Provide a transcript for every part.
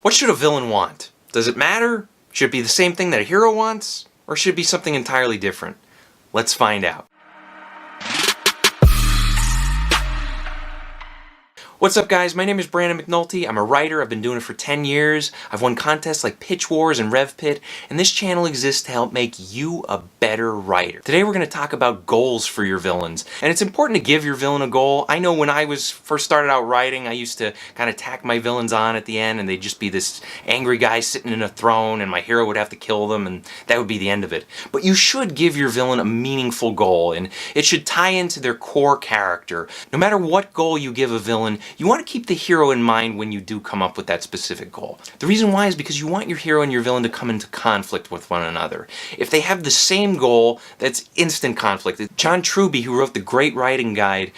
What should a villain want? Does it matter? Should it be the same thing that a hero wants? Or should it be something entirely different? Let's find out. What's up guys, my name is Brandon McNulty. I'm a writer, I've been doing it for 10 years. I've won contests like Pitch Wars and RevPit, and this channel exists to help make you a better writer. Today we're going to talk about goals for your villains, and it's important to give your villain a goal. I know when I first started out writing, I used to kind of tack my villains on at the end, and they'd just be this angry guy sitting in a throne, and my hero would have to kill them, and that would be the end of it. But you should give your villain a meaningful goal, and it should tie into their core character. No matter what goal you give a villain, you want to keep the hero in mind when you do come up with that specific goal. The reason why is because you want your hero and your villain to come into conflict with one another. If they have the same goal, that's instant conflict. John Truby, who wrote the great writing guide,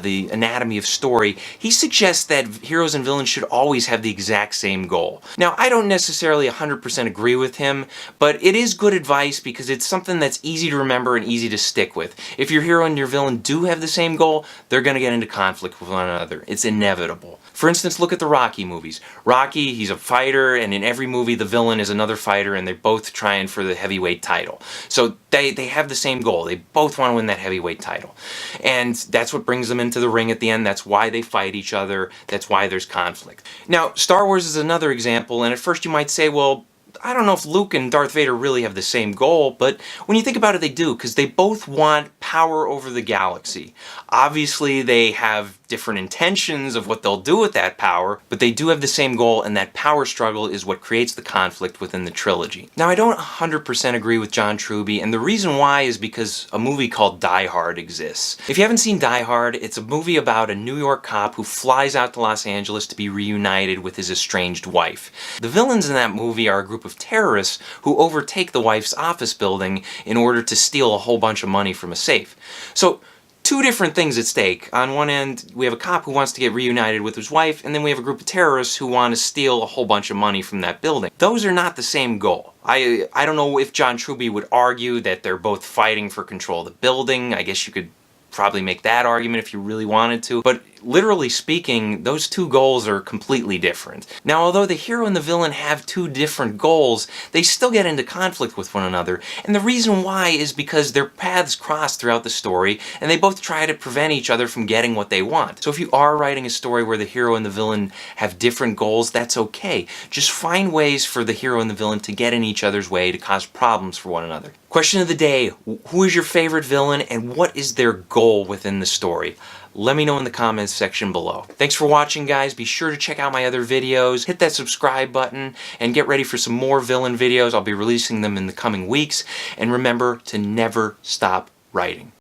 The Anatomy of Story, he suggests that heroes and villains should always have the exact same goal. Now, I don't necessarily 100% agree with him, but it is good advice because it's something that's easy to remember and easy to stick with. If your hero and your villain do have the same goal, they're going to get into conflict with one another. It's inevitable. For instance, look at the Rocky movies. Rocky, he's a fighter, and in every movie the villain is another fighter, and they're both trying for the heavyweight title. So they have the same goal. They both want to win that heavyweight title. And that's what brings them into the ring at the end. That's why they fight each other. That's why there's conflict. Now, Star Wars is another example, and at first you might say, well, I don't know if Luke and Darth Vader really have the same goal, but when you think about it, they do, because they both want power over the galaxy. Obviously, they have different intentions of what they'll do with that power, but they do have the same goal, and that power struggle is what creates the conflict within the trilogy. Now, I don't 100% agree with John Truby, and the reason why is because a movie called Die Hard exists. If you haven't seen Die Hard, it's a movie about a New York cop who flies out to Los Angeles to be reunited with his estranged wife. The villains in that movie are a group of terrorists who overtake the wife's office building in order to steal a whole bunch of money from a safe. So, two different things at stake. On one end, we have a cop who wants to get reunited with his wife, and then we have a group of terrorists who want to steal a whole bunch of money from that building. Those are not the same goal. I don't know if John Truby would argue that they're both fighting for control of the building. I guess you could probably make that argument if you really wanted to, but literally speaking, those two goals are completely different. Now, although the hero and the villain have two different goals, they still get into conflict with one another, and the reason why is because their paths cross throughout the story, and they both try to prevent each other from getting what they want. So if you are writing a story where the hero and the villain have different goals, that's okay. Just find ways for the hero and the villain to get in each other's way to cause problems for one another. Question of the day, who is your favorite villain, and what is their goal within the story? Let me know in the comments section below. Thanks for watching, guys. Be sure to check out my other videos, hit that subscribe button, and get ready for some more villain videos. I'll be releasing them in the coming weeks. And remember to never stop writing.